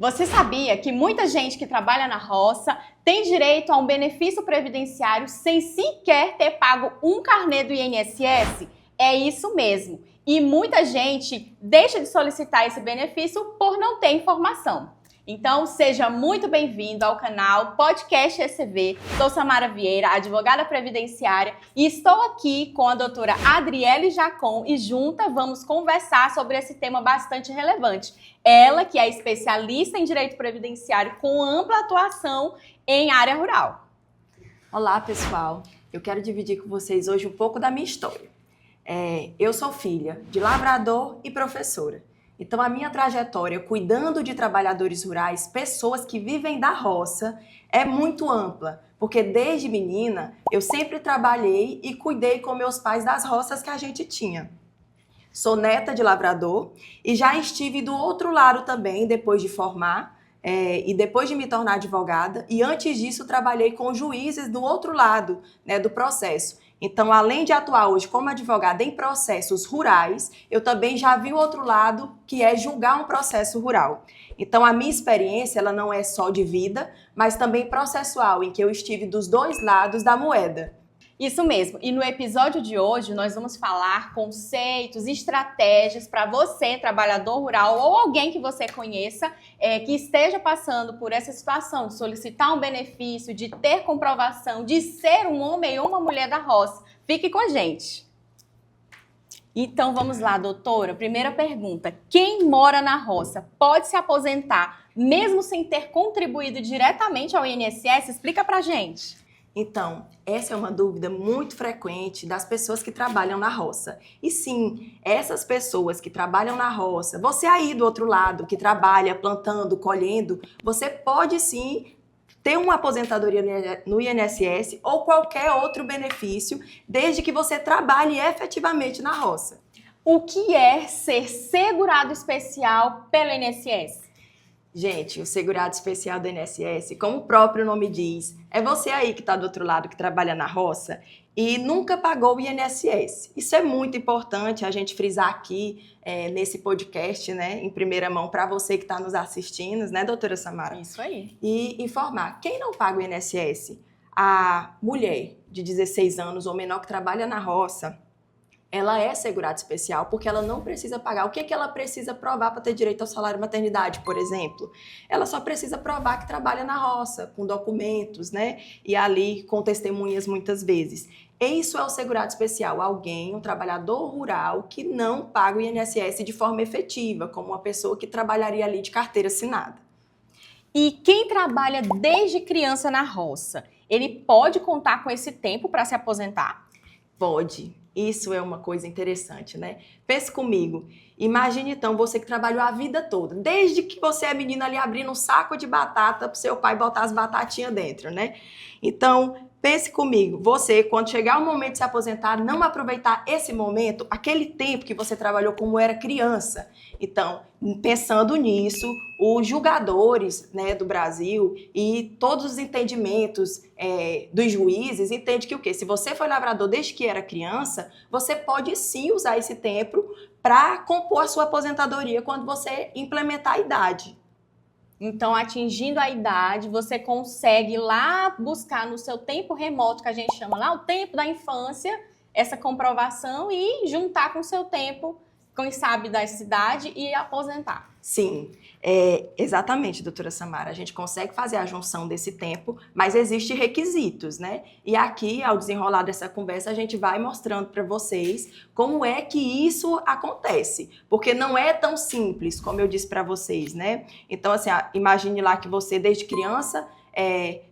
Você sabia que muita gente que trabalha na roça tem direito a um benefício previdenciário sem sequer ter pago um carnê do INSS? É isso mesmo. E muita gente deixa de solicitar esse benefício por não ter informação. Então, seja muito bem-vindo ao canal Podcast ECV. Sou Samara Vieira, advogada previdenciária, e estou aqui com a doutora Adriele Jacon e junta vamos conversar sobre esse tema bastante relevante. Ela, que é especialista em direito previdenciário com ampla atuação em área rural. Olá, pessoal. Eu quero dividir com vocês hoje um pouco da minha história. Eu sou filha de lavrador e professora. Então, a minha trajetória cuidando de trabalhadores rurais, pessoas que vivem da roça, é muito ampla, porque desde menina eu sempre trabalhei e cuidei com meus pais das roças que a gente tinha. Sou neta de lavrador e já estive do outro lado também, depois de formar e depois de me tornar advogada. E antes disso, trabalhei com juízes do outro lado, né, do processo. Então, além de atuar hoje como advogada em processos rurais, eu também já vi o outro lado, que é julgar um processo rural. Então, a minha experiência, ela não é só de vida, mas também processual, em que eu estive dos dois lados da moeda. Isso mesmo. E no episódio de hoje, nós vamos falar conceitos, estratégias para você, trabalhador rural ou alguém que você conheça, que esteja passando por essa situação de solicitar um benefício, de ter comprovação, de ser um homem ou uma mulher da roça. Fique com a gente. Então, vamos lá, doutora. Primeira pergunta. Quem mora na roça pode se aposentar mesmo sem ter contribuído diretamente ao INSS? Explica pra gente. Então, essa é uma dúvida muito frequente das pessoas que trabalham na roça. E sim, essas pessoas que trabalham na roça, você aí do outro lado, que trabalha plantando, colhendo, você pode sim ter uma aposentadoria no INSS ou qualquer outro benefício, desde que você trabalhe efetivamente na roça. O que é ser segurado especial pelo INSS? Gente, o segurado especial do INSS, como o próprio nome diz, é você aí que está do outro lado, que trabalha na roça e nunca pagou o INSS. Isso é muito importante a gente frisar aqui nesse podcast, né, em primeira mão, para você que está nos assistindo, né, doutora Samara? Isso aí. E informar, quem não paga o INSS? A mulher de 16 anos ou menor que trabalha na roça, ela é segurada especial porque ela não precisa pagar. O que é que ela precisa provar para ter direito ao salário maternidade, por exemplo? Ela só precisa provar que trabalha na roça, com documentos, né? E ali com testemunhas muitas vezes. Isso é o segurado especial, alguém, um trabalhador rural que não paga o INSS de forma efetiva, como uma pessoa que trabalharia ali de carteira assinada. E quem trabalha desde criança na roça, ele pode contar com esse tempo para se aposentar? Pode. Isso é uma coisa interessante, né? Pense comigo. Imagine então você que trabalhou a vida toda, desde que você é menina ali abrindo um saco de batata para o seu pai botar as batatinhas dentro, né? Então, pense comigo, você, quando chegar o momento de se aposentar, não aproveitar esse momento, aquele tempo que você trabalhou como era criança. Então, pensando nisso, os julgadores, né, do Brasil e todos os entendimentos dos juízes entendem que o quê? Se você foi lavrador desde que era criança, você pode sim usar esse tempo para compor a sua aposentadoria quando você implementar a idade. Então, atingindo a idade, você consegue lá buscar no seu tempo remoto, que a gente chama lá, o tempo da infância, essa comprovação e juntar com o seu tempo, quem sabe da idade, e aposentar. Sim, exatamente, doutora Samara. A gente consegue fazer a junção desse tempo, mas existem requisitos, né? E aqui, ao desenrolar dessa conversa, a gente vai mostrando para vocês como é que isso acontece. Porque não é tão simples, como eu disse para vocês, né? Então, assim, imagine lá que você, desde criança,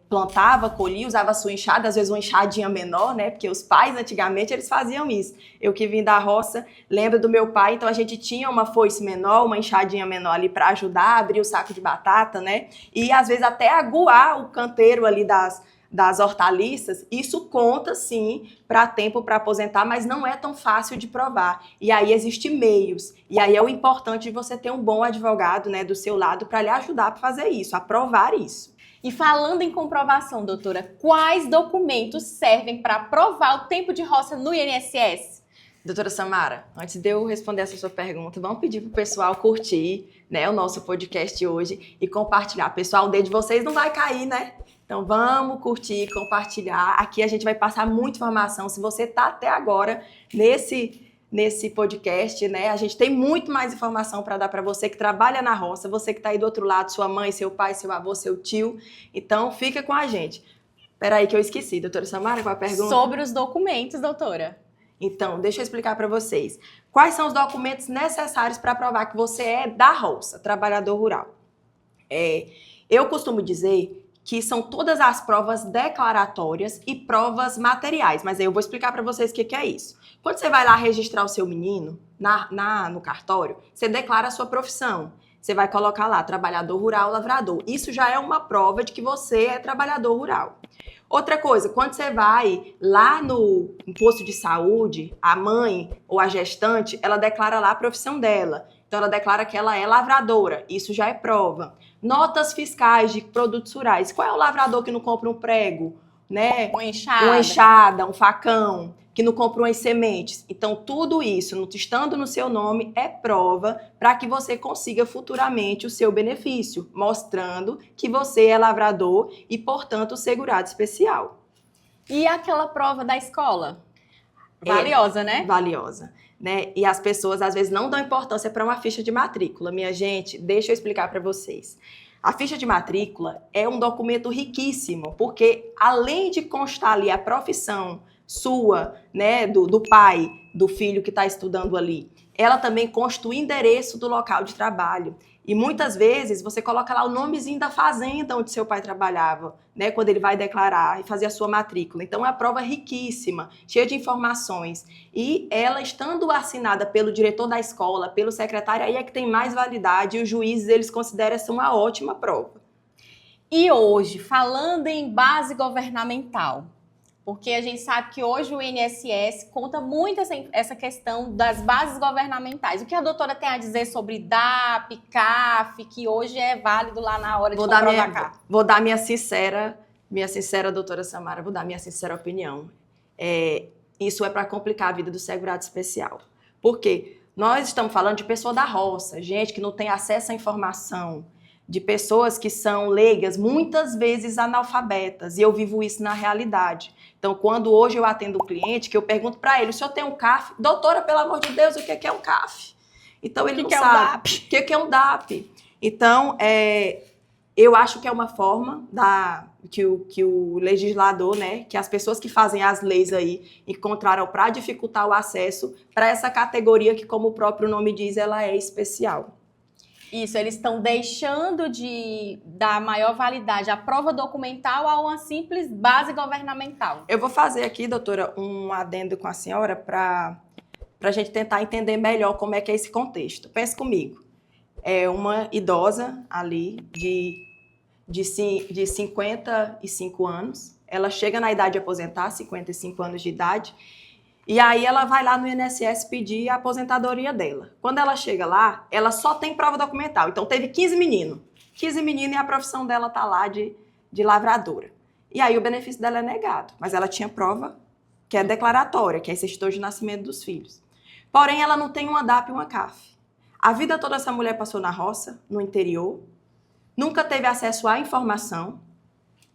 plantava, colhia, usava a sua enxada, às vezes uma enxadinha menor, né? Porque os pais, antigamente, eles faziam isso. Eu que vim da roça, lembro do meu pai, então a gente tinha uma foice menor, uma enxadinha menor ali para ajudar a abrir o saco de batata, né? E às vezes até aguar o canteiro ali das hortaliças. Isso conta, sim, para tempo para aposentar, mas não é tão fácil de provar. E aí existem meios. E aí é o importante de você ter um bom advogado, né, do seu lado para lhe ajudar a fazer isso, a provar isso. E falando em comprovação, doutora, quais documentos servem para provar o tempo de roça no INSS? Doutora Samara, antes de eu responder essa sua pergunta, vamos pedir para o pessoal curtir, né, o nosso podcast hoje e compartilhar. Pessoal, o dedo de vocês não vai cair, né? Então vamos curtir, compartilhar. Aqui a gente vai passar muita informação. Se você está até agora nesse podcast, né, a gente tem muito mais informação para dar para você que trabalha na roça, você que está aí do outro lado, sua mãe, seu pai, seu avô, seu tio. Então fica com a gente. Peraí que eu esqueci, doutora Samara, qual a pergunta? Sobre os documentos, doutora. Então, deixa eu explicar para vocês. Quais são os documentos necessários para provar que você é da roça, trabalhador rural? Eu costumo dizer que são todas as provas declaratórias e provas materiais, mas aí eu vou explicar para vocês o que é isso. Quando você vai lá registrar o seu menino no cartório, você declara a sua profissão. Você vai colocar lá, trabalhador rural, lavrador. Isso já é uma prova de que você é trabalhador rural. Outra coisa, quando você vai lá no posto de saúde, a mãe ou a gestante, ela declara lá a profissão dela. Então, ela declara que ela é lavradora. Isso já é prova. Notas fiscais de produtos rurais. Qual é o lavrador que não compra um prego, né? Uma enxada. Uma enxada, um facão, que não compra umas sementes. Então, tudo isso, estando no seu nome, é prova para que você consiga futuramente o seu benefício, mostrando que você é lavrador e, portanto, segurado especial. E aquela prova da escola? Valiosa, né? Valiosa. Né? E as pessoas, às vezes, não dão importância para uma ficha de matrícula. Minha gente, deixa eu explicar para vocês. A ficha de matrícula é um documento riquíssimo, porque além de constar ali a profissão sua, né, do pai, do filho que está estudando ali, ela também consta o endereço do local de trabalho. E muitas vezes você coloca lá o nomezinho da fazenda onde seu pai trabalhava, né, quando ele vai declarar e fazer a sua matrícula. Então é uma prova riquíssima, cheia de informações. E ela estando assinada pelo diretor da escola, pelo secretário, aí é que tem mais validade e os juízes eles consideram essa uma ótima prova. E hoje, falando em base governamental, porque a gente sabe que hoje o INSS conta muito essa questão das bases governamentais. O que a doutora tem a dizer sobre DAP, CAF, que hoje é válido lá na hora de comprovar CAF? Vou dar minha sincera, doutora Samara, vou dar minha sincera opinião. Isso é para complicar a vida do segurado especial. Por quê? Nós estamos falando de pessoa da roça, gente que não tem acesso à informação, de pessoas que são leigas, muitas vezes analfabetas, e eu vivo isso na realidade. Então, quando hoje eu atendo um cliente, que eu pergunto para ele, o senhor tem um CAF? Doutora, pelo amor de Deus, o que é um CAF? Então, ele não sabe. O que é um DAP? Então, eu acho que é uma forma que o legislador, né, que as pessoas que fazem as leis aí encontraram para dificultar o acesso para essa categoria que, como o próprio nome diz, ela é especial. Isso, eles estão deixando de dar maior validade à prova documental a uma simples base governamental. Eu vou fazer aqui, doutora, um adendo com a senhora para a gente tentar entender melhor como é que é esse contexto. Pense comigo. É uma idosa ali de 55 anos. Ela chega na idade de aposentar, 55 anos de idade. E aí ela vai lá no INSS pedir a aposentadoria dela. Quando ela chega lá, ela só tem prova documental. Então teve 15 meninos. 15 meninos e a profissão dela tá lá de lavradora. E aí o benefício dela é negado. Mas ela tinha prova que é declaratória, que é certidão de nascimento dos filhos. Porém, ela não tem uma DAP e uma CAF. A vida toda essa mulher passou na roça, no interior. Nunca teve acesso à informação.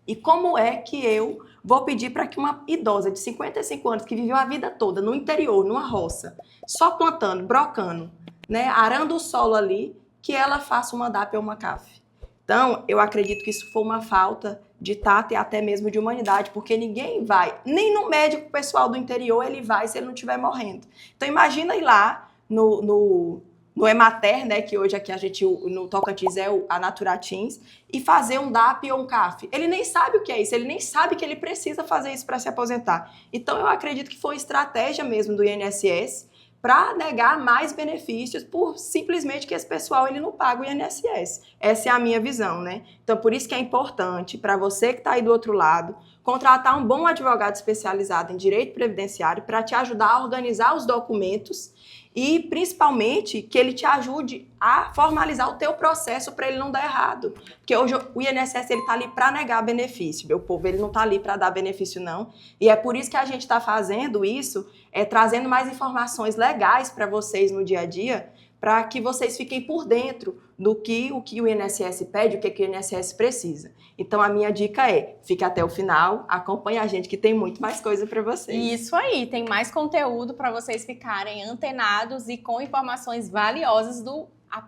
E como é que eu vou pedir para que uma idosa de 55 anos, que viveu a vida toda no interior, numa roça, só plantando, brocando, né, arando o solo ali, que ela faça uma DAP ou uma CAF? Então, eu acredito que isso foi uma falta de tato e até mesmo de humanidade, porque ninguém vai, nem no médico pessoal do interior ele vai se ele não estiver morrendo. Então, imagina ir lá no Emater, né, que hoje aqui a gente, no Tocantins é a Naturatins, e fazer um DAP ou um CAF. Ele nem sabe o que é isso, ele nem sabe que ele precisa fazer isso para se aposentar. Então, eu acredito que foi estratégia mesmo do INSS para negar mais benefícios por simplesmente que esse pessoal ele não paga o INSS. Essa é a minha visão, né? Então, por isso que é importante para você que está aí do outro lado, contratar um bom advogado especializado em direito previdenciário para te ajudar a organizar os documentos e principalmente que ele te ajude a formalizar o teu processo para ele não dar errado. Porque hoje o INSS ele tá ali para negar benefício, meu povo, ele não tá ali para dar benefício não. E é por isso que a gente está fazendo isso, trazendo mais informações legais para vocês no dia a dia, para que vocês fiquem por dentro do que o INSS pede, o que o INSS precisa. Então, a minha dica é, fique até o final, acompanhe a gente que tem muito mais coisa para vocês. Isso aí, tem mais conteúdo para vocês ficarem antenados e com informações valiosas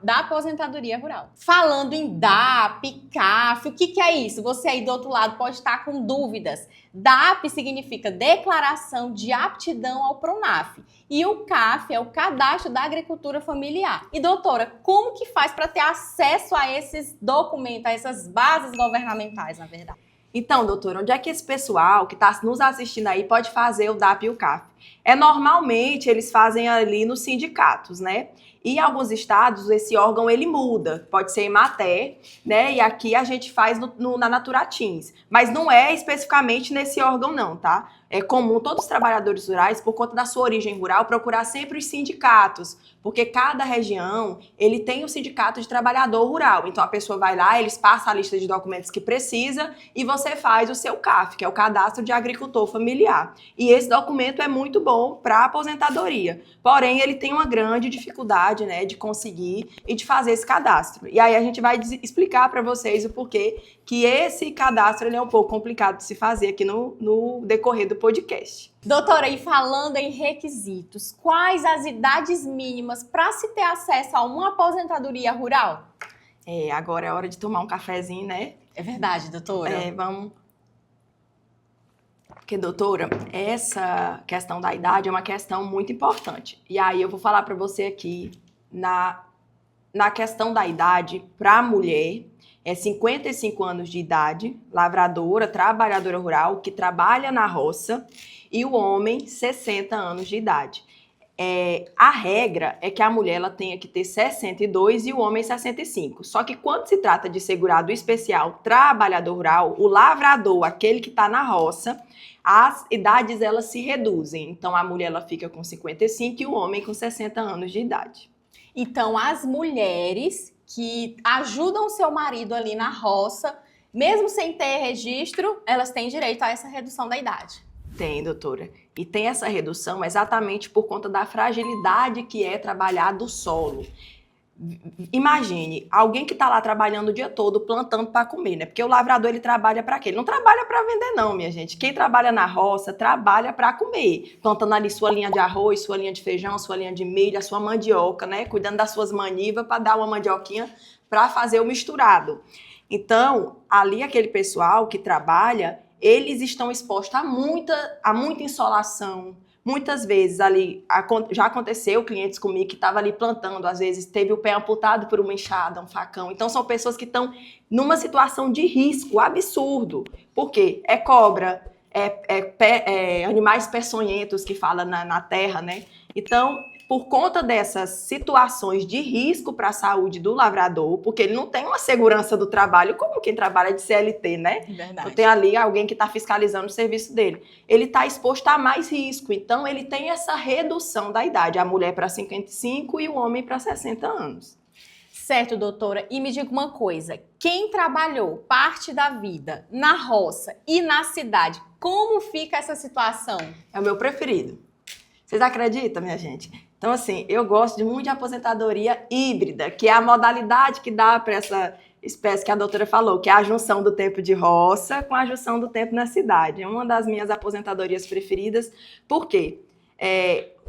da aposentadoria rural. Falando em DAP, CAF, o que é isso? Você aí do outro lado pode estar com dúvidas. DAP significa Declaração de Aptidão ao PRONAF. E o CAF é o Cadastro da Agricultura Familiar. E doutora, como que faz para ter acesso a esses documentos, a essas bases governamentais, na verdade? Então, doutora, onde é que esse pessoal que está nos assistindo aí pode fazer o DAP e o CAF? Normalmente, eles fazem ali nos sindicatos, né? E em alguns estados, esse órgão, ele muda. Pode ser em Emater, né? E aqui a gente faz na Naturatins. Mas não é especificamente nesse órgão, não, tá? É comum todos os trabalhadores rurais, por conta da sua origem rural, procurar sempre os sindicatos. Porque cada região, ele tem o sindicato de trabalhador rural. Então, a pessoa vai lá, eles passam a lista de documentos que precisa e você faz o seu CAF, que é o Cadastro de Agricultor Familiar. E esse documento é muito bom para aposentadoria. Porém, ele tem uma grande dificuldade, né, de conseguir e de fazer esse cadastro. E aí a gente vai explicar para vocês o porquê que esse cadastro ele é um pouco complicado de se fazer aqui no decorrer do podcast. Doutora, e falando em requisitos, quais as idades mínimas para se ter acesso a uma aposentadoria rural? Agora é hora de tomar um cafezinho, né? É verdade, doutora. Vamos... Porque, doutora, essa questão da idade é uma questão muito importante. E aí eu vou falar para você aqui, na questão da idade, para a mulher, 55 anos de idade, lavradora, trabalhadora rural, que trabalha na roça, e o homem, 60 anos de idade. A regra é que a mulher ela tenha que ter 62 e o homem 65. Só que quando se trata de segurado especial, trabalhador rural, o lavrador, aquele que está na roça, as idades elas se reduzem. Então a mulher ela fica com 55 e o homem com 60 anos de idade. Então as mulheres que ajudam o seu marido ali na roça, mesmo sem ter registro, elas têm direito a essa redução da idade. Tem, doutora. E tem essa redução exatamente por conta da fragilidade que é trabalhar do solo. Imagine, alguém que está lá trabalhando o dia todo, plantando para comer, né? Porque o lavrador, ele trabalha para quê? Ele não trabalha para vender não, minha gente. Quem trabalha na roça, trabalha para comer. Plantando ali sua linha de arroz, sua linha de feijão, sua linha de milho, a sua mandioca, né? Cuidando das suas manivas para dar uma mandioquinha para fazer o misturado. Então, ali aquele pessoal que trabalha, eles estão expostos a muita insolação. Muitas vezes ali, já aconteceu clientes comigo que estavam ali plantando, às vezes teve o pé amputado por uma enxada, um facão. Então são pessoas que estão numa situação de risco absurdo. Por quê? É cobra, animais peçonhentos que fala na terra, né? Então, por conta dessas situações de risco para a saúde do lavrador, porque ele não tem uma segurança do trabalho como quem trabalha de CLT, né? Verdade. Então, tem ali alguém que está fiscalizando o serviço dele. Ele está exposto a mais risco, então ele tem essa redução da idade, a mulher para 55 e o homem para 60 anos. Certo, doutora. E me diga uma coisa, quem trabalhou parte da vida na roça e na cidade, como fica essa situação? É o meu preferido. Vocês acreditam, minha gente? Então, assim, eu gosto muito de aposentadoria híbrida, que é a modalidade que dá para essa espécie que a doutora falou, que é a junção do tempo de roça com a junção do tempo na cidade. É uma das minhas aposentadorias preferidas. Por quê?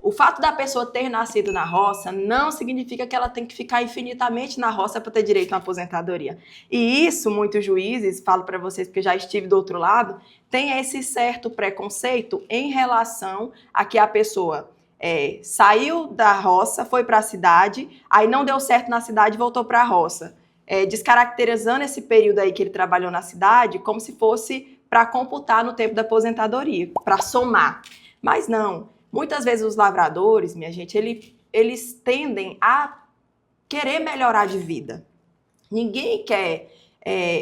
O fato da pessoa ter nascido na roça não significa que ela tem que ficar infinitamente na roça para ter direito a uma aposentadoria. E isso, muitos juízes, falo para vocês porque já estive do outro lado, tem esse certo preconceito em relação a que a pessoa saiu da roça, foi para a cidade, aí não deu certo na cidade e voltou para a roça. Descaracterizando esse período aí que ele trabalhou na cidade como se fosse para computar no tempo da aposentadoria, para somar. Mas não. Muitas vezes os lavradores, minha gente, eles tendem a querer melhorar de vida. Ninguém quer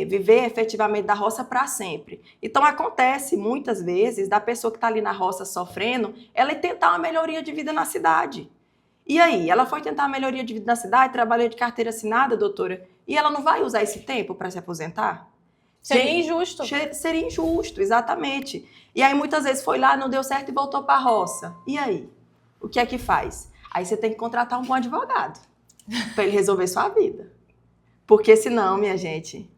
viver efetivamente da roça para sempre. Então acontece muitas vezes da pessoa que está ali na roça sofrendo, ela tentar uma melhoria de vida na cidade. E aí, ela foi tentar a melhoria de vida na cidade, trabalhou de carteira assinada, doutora, e ela não vai usar esse tempo para se aposentar? Seria injusto. Seria injusto, exatamente. E aí, muitas vezes, foi lá, não deu certo e voltou para a roça. E aí? O que é que faz? Aí você tem que contratar um bom advogado para ele resolver sua vida. Porque senão, minha gente...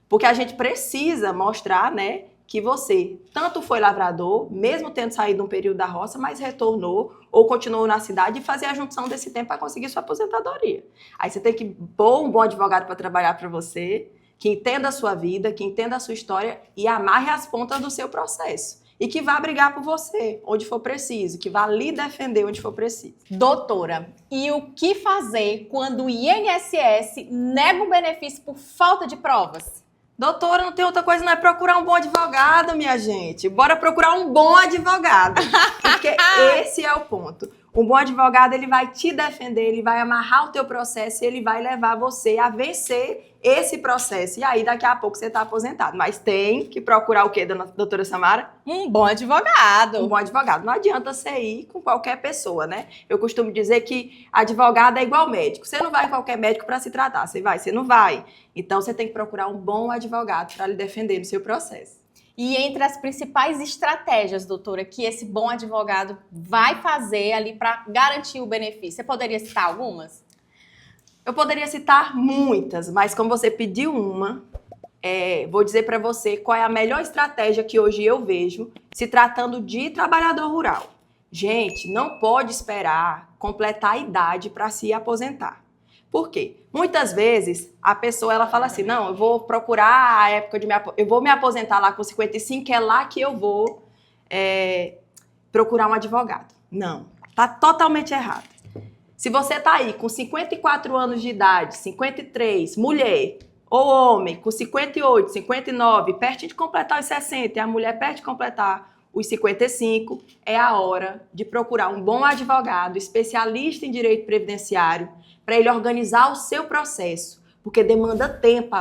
Porque a gente precisa mostrar, né, que você tanto foi lavrador, mesmo tendo saído de um período da roça, mas retornou ou continuou na cidade e fazer a junção desse tempo para conseguir sua aposentadoria. Aí você tem que pôr um bom advogado para trabalhar para você, que entenda a sua vida, que entenda a sua história e amarre as pontas do seu processo. E que vá brigar por você, onde for preciso, que vá lhe defender onde for preciso. Doutora, e o que fazer quando o INSS nega o benefício por falta de provas? Doutora, não tem outra coisa, não é procurar um bom advogado, minha gente. Bora procurar um bom advogado. Porque esse é o ponto. Um bom advogado, ele vai te defender, ele vai amarrar o teu processo e ele vai levar você a vencer esse processo. E aí, daqui a pouco, você está aposentado. Mas tem que procurar o quê, doutora Samara? Um bom advogado. Um bom advogado. Não adianta você ir com qualquer pessoa, né? Eu costumo dizer que advogado é igual médico. Você não vai em qualquer médico para se tratar. Você vai, você não vai. Então, você tem que procurar um bom advogado para lhe defender no seu processo. E entre as principais estratégias, doutora, que esse bom advogado vai fazer ali para garantir o benefício, você poderia citar algumas? Eu poderia citar muitas, mas como você pediu uma, vou dizer para você qual é a melhor estratégia que hoje eu vejo se tratando de trabalhador rural. Gente, não pode esperar completar a idade para se aposentar. Por quê? Muitas vezes a pessoa ela fala assim, não, eu vou procurar a época de eu vou me aposentar lá com 55, que é lá que eu vou procurar um advogado. Não, tá totalmente errado. Se você tá aí com 54 anos de idade, 53, mulher ou homem, com 58, 59, perto de completar os 60 e a mulher perto de completar os 55, é a hora de procurar um bom advogado, especialista em direito previdenciário, para ele organizar o seu processo, porque demanda tempo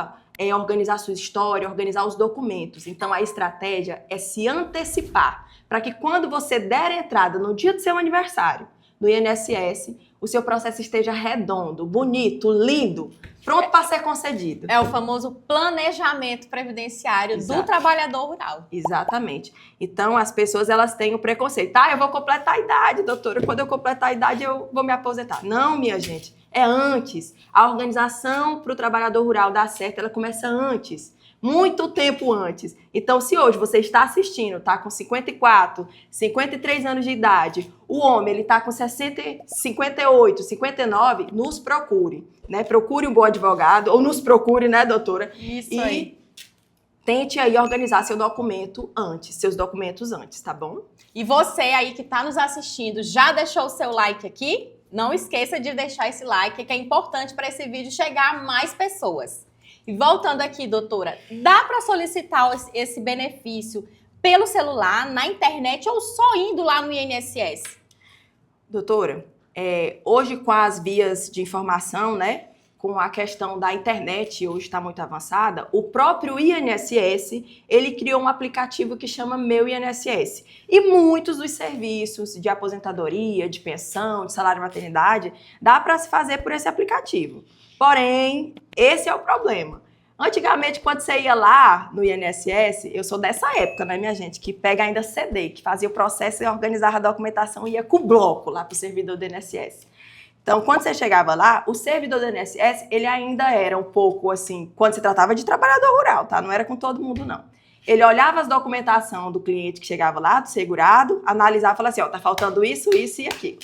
organizar a sua história, organizar os documentos. Então, a estratégia é se antecipar, para que quando você der entrada no dia do seu aniversário, no INSS, o seu processo esteja redondo, bonito, lindo, pronto para ser concedido. É o famoso planejamento previdenciário Exato. do trabalhador rural. Exatamente. Então, as pessoas elas têm o preconceito. Eu vou completar a idade, doutora. Quando eu completar a idade, eu vou me aposentar. Não, minha gente. É antes. A organização para o trabalhador rural dar certo, ela começa antes. Muito tempo antes. Então, se hoje você está assistindo, tá com 54, 53 anos de idade, o homem, ele tá com 60, 58, 59, nos procure, né? Procure um bom advogado, ou nos procure, né, doutora? Isso aí. Tente aí organizar seus documentos antes, tá bom? E você aí que tá nos assistindo, já deixou o seu like aqui? Não esqueça de deixar esse like, que é importante para esse vídeo chegar a mais pessoas. E voltando aqui, doutora, dá para solicitar esse benefício pelo celular, na internet ou só indo lá no INSS? Doutora, hoje com as vias de informação, né, com a questão da internet, hoje está muito avançada, o próprio INSS, ele criou um aplicativo que chama Meu INSS. E muitos dos serviços de aposentadoria, de pensão, de salário de maternidade, dá para se fazer por esse aplicativo. Porém, esse é o problema. Antigamente, quando você ia lá no INSS, eu sou dessa época, né, minha gente, que pega ainda CD, que fazia o processo e organizava a documentação e ia com o bloco lá para o servidor do INSS. Então, quando você chegava lá, o servidor do INSS, ele ainda era um pouco assim, quando se tratava de trabalhador rural, tá? Não era com todo mundo, não. Ele olhava as documentação do cliente que chegava lá, do segurado, analisava e falava assim, tá faltando isso, isso e aquilo.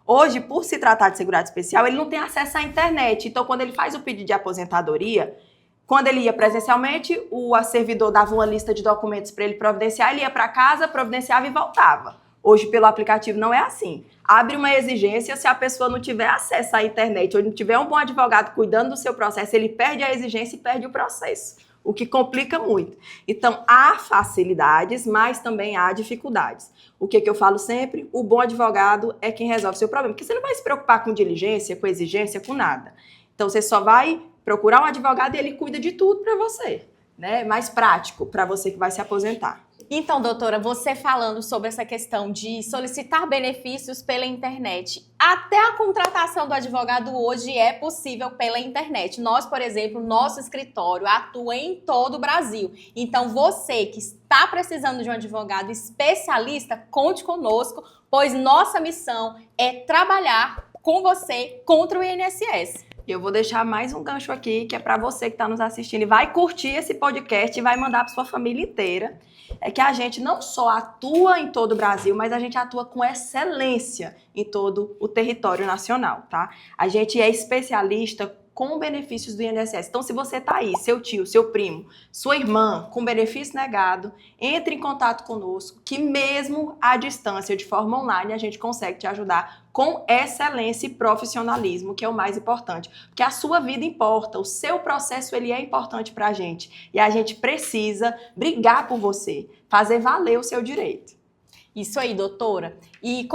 Hoje, por se tratar de segurado especial, ele não tem acesso à internet. Então, quando ele faz o pedido de aposentadoria, quando ele ia presencialmente, o servidor dava uma lista de documentos para ele providenciar, ele ia para casa, providenciava e voltava. Hoje, pelo aplicativo, não é assim. Abre uma exigência, se a pessoa não tiver acesso à internet ou não tiver um bom advogado cuidando do seu processo, ele perde a exigência e perde o processo, o que complica muito. Então, há facilidades, mas também há dificuldades. O que eu falo sempre? O bom advogado é quem resolve o seu problema, porque você não vai se preocupar com diligência, com exigência, com nada. Então, você só vai procurar um advogado e ele cuida de tudo para você, né? Mais prático para você que vai se aposentar. Então, doutora, você falando sobre essa questão de solicitar benefícios pela internet, até a contratação do advogado hoje é possível pela internet. Nós, por exemplo, nosso escritório atua em todo o Brasil. Então, você que está precisando de um advogado especialista, conte conosco, pois nossa missão é trabalhar com você contra o INSS. Eu vou deixar mais um gancho aqui, que é para você que está nos assistindo e vai curtir esse podcast e vai mandar para sua família inteira. É que a gente não só atua em todo o Brasil, mas a gente atua com excelência em todo o território nacional, tá? A gente é especialista com benefícios do INSS. Então, se você está aí, seu tio, seu primo, sua irmã, com benefício negado, entre em contato conosco, que mesmo à distância, de forma online, a gente consegue te ajudar com excelência e profissionalismo, que é o mais importante. Porque a sua vida importa, o seu processo ele é importante para a gente. E a gente precisa brigar por você, fazer valer o seu direito. Isso aí, doutora. E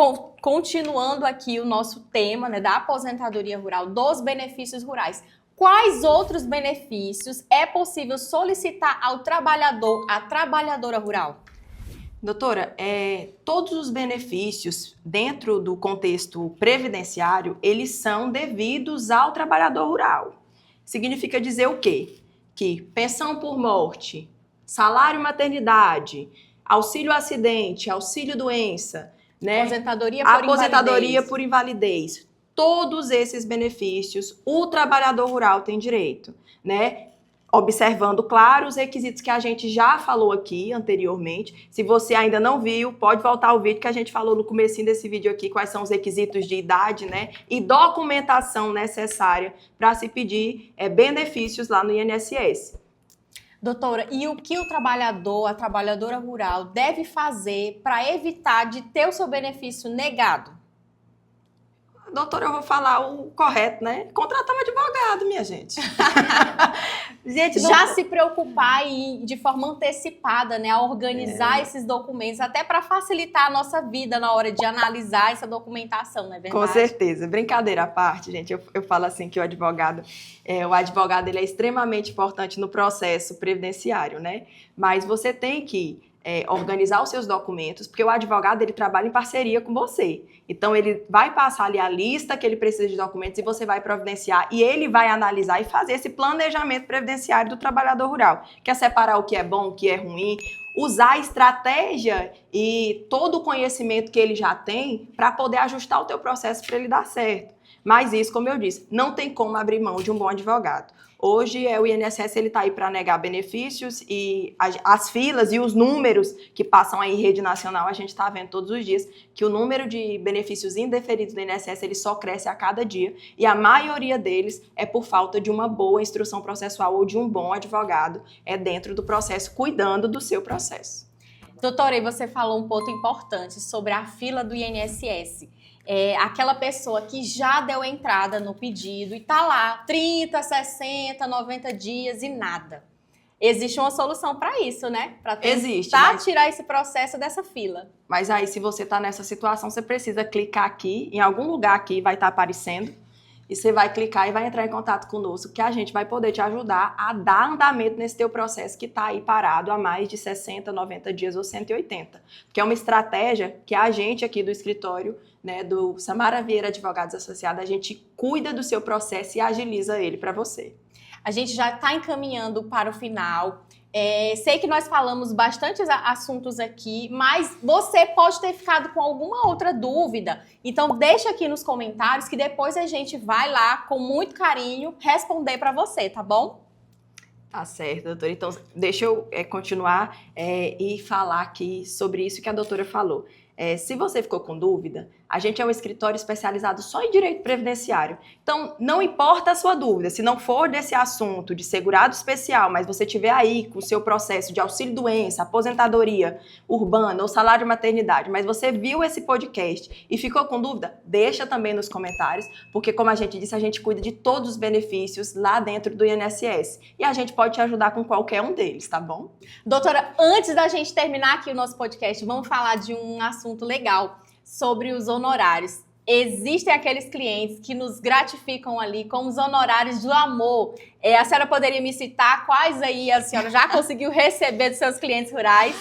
continuando aqui o nosso tema, né, da aposentadoria rural, dos benefícios rurais. Quais outros benefícios é possível solicitar ao trabalhador, à trabalhadora rural? Doutora, todos os benefícios dentro do contexto previdenciário, eles são devidos ao trabalhador rural. Significa dizer o quê? Que pensão por morte, salário maternidade, auxílio acidente, auxílio doença, né? Aposentadoria por invalidez. Todos esses benefícios o trabalhador rural tem direito, né? Observando, claro, os requisitos que a gente já falou aqui anteriormente. Se você ainda não viu, pode voltar ao vídeo que a gente falou no comecinho desse vídeo aqui, quais são os requisitos de idade, né? E documentação necessária para se pedir benefícios lá no INSS. Doutora, e o que o trabalhador, a trabalhadora rural deve fazer para evitar de ter o seu benefício negado? Doutora, eu vou falar o correto, né? Contratar um advogado, minha gente. Gente, já se preocupar e de forma antecipada, né, a organizar esses documentos, até para facilitar a nossa vida na hora de analisar essa documentação, não é verdade? Com certeza. Brincadeira à parte, gente, eu falo assim que o advogado ele é extremamente importante no processo previdenciário, né? Mas você tem que organizar os seus documentos, porque o advogado ele trabalha em parceria com você. Então, ele vai passar ali a lista que ele precisa de documentos e você vai providenciar e ele vai analisar e fazer esse planejamento previdenciário do trabalhador rural, que é separar o que é bom, o que é ruim, usar a estratégia e todo o conhecimento que ele já tem para poder ajustar o teu processo para ele dar certo. Mas isso, como eu disse, não tem como abrir mão de um bom advogado. Hoje o INSS está aí para negar benefícios e as filas e os números que passam aí em rede nacional, a gente está vendo todos os dias que o número de benefícios indeferidos do INSS ele só cresce a cada dia e a maioria deles é por falta de uma boa instrução processual ou de um bom advogado dentro do processo, cuidando do seu processo. Doutora, e você falou um ponto importante sobre a fila do INSS. Aquela pessoa que já deu entrada no pedido e tá lá 30, 60, 90 dias e nada. Existe uma solução para isso, né? Para tentar tirar esse processo dessa fila. Mas aí, se você tá nessa situação, você precisa clicar aqui, em algum lugar aqui vai estar aparecendo, e você vai clicar e vai entrar em contato conosco, que a gente vai poder te ajudar a dar andamento nesse teu processo que está aí parado há mais de 60, 90 dias ou 180. Que é uma estratégia que a gente aqui do escritório, né, do Samara Vieira Advogados Associados, a gente cuida do seu processo e agiliza ele para você. A gente já está encaminhando para o final. Sei que nós falamos bastante assuntos aqui, mas você pode ter ficado com alguma outra dúvida. Então, deixa aqui nos comentários que depois a gente vai lá, com muito carinho, responder para você, tá bom? Tá certo, doutora. Então, deixa eu continuar e falar aqui sobre isso que a doutora falou. Se você ficou com dúvida, a gente é um escritório especializado só em direito previdenciário. Então, não importa a sua dúvida, se não for desse assunto de segurado especial, mas você tiver aí com o seu processo de auxílio-doença, aposentadoria urbana ou salário maternidade, mas você viu esse podcast e ficou com dúvida, deixa também nos comentários, porque como a gente disse, a gente cuida de todos os benefícios lá dentro do INSS. E a gente pode te ajudar com qualquer um deles, tá bom? Doutora, antes da gente terminar aqui o nosso podcast, vamos falar de um assunto legal sobre os honorários. Existem aqueles clientes que nos gratificam ali com os honorários do amor. A senhora poderia me citar quais aí a senhora já conseguiu receber dos seus clientes rurais?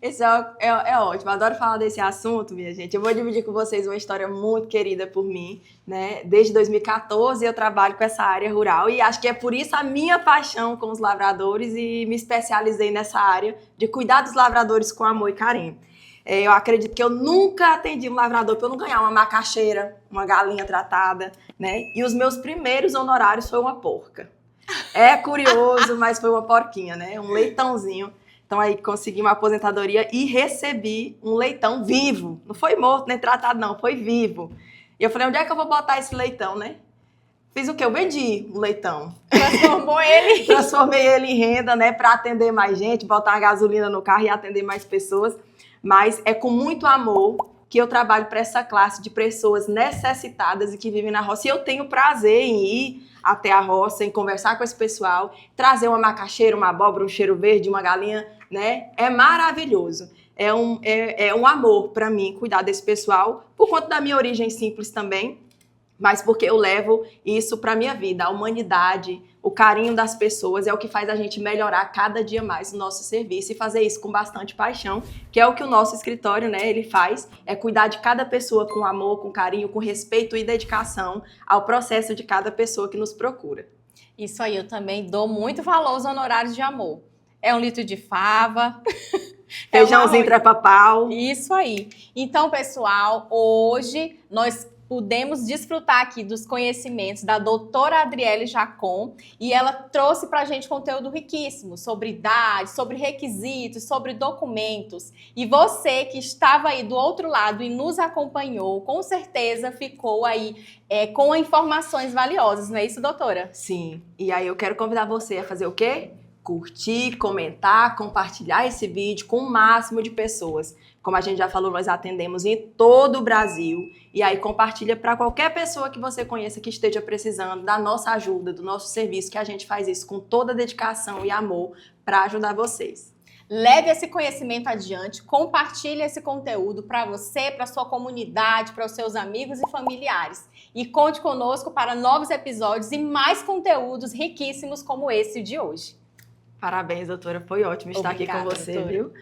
Esse é ótimo, adoro falar desse assunto, minha gente. Eu vou dividir com vocês uma história muito querida por mim, né? Desde 2014 eu trabalho com essa área rural e acho que é por isso a minha paixão com os lavradores e me especializei nessa área de cuidar dos lavradores com amor e carinho. Eu acredito que eu nunca atendi um lavrador para eu não ganhar uma macaxeira, uma galinha tratada, né? E os meus primeiros honorários foi uma porca. É curioso, mas foi uma porquinha, né? Um leitãozinho. Então aí consegui uma aposentadoria e recebi um leitão vivo. Não foi morto nem tratado não, foi vivo. E eu falei, onde é que eu vou botar esse leitão, né? Fiz o quê? Eu vendi um leitão. Transformou ele? Transformei ele em renda, né? Para atender mais gente, botar uma gasolina no carro e atender mais pessoas. Mas é com muito amor que eu trabalho para essa classe de pessoas necessitadas e que vivem na roça. E eu tenho prazer em ir até a roça, em conversar com esse pessoal, trazer uma macaxeira, uma abóbora, um cheiro verde, uma galinha, né? É maravilhoso. É um amor para mim cuidar desse pessoal, por conta da minha origem simples também, mas porque eu levo isso para minha vida, a humanidade, o carinho das pessoas é o que faz a gente melhorar cada dia mais o nosso serviço e fazer isso com bastante paixão, que é o que o nosso escritório, né, ele faz, é cuidar de cada pessoa com amor, com carinho, com respeito e dedicação ao processo de cada pessoa que nos procura. Isso aí, eu também dou muito valor aos honorários de amor. É um litro de fava. Feijãozinho trepa-pau. Isso aí. Então, pessoal, hoje nós pudemos desfrutar aqui dos conhecimentos da doutora Adriele Jacon e ela trouxe pra gente conteúdo riquíssimo sobre idade, sobre requisitos, sobre documentos. E você que estava aí do outro lado e nos acompanhou, com certeza ficou aí com informações valiosas, não é isso, doutora? Sim. E aí eu quero convidar você a fazer o quê? Curtir, comentar, compartilhar esse vídeo com o máximo de pessoas. Como a gente já falou, nós atendemos em todo o Brasil. E aí compartilha para qualquer pessoa que você conheça que esteja precisando da nossa ajuda, do nosso serviço, que a gente faz isso com toda dedicação e amor para ajudar vocês. Leve esse conhecimento adiante, compartilhe esse conteúdo para você, para sua comunidade, para os seus amigos e familiares. E conte conosco para novos episódios e mais conteúdos riquíssimos como esse de hoje. Parabéns, doutora. Foi ótimo estar aqui com você, doutora. viu?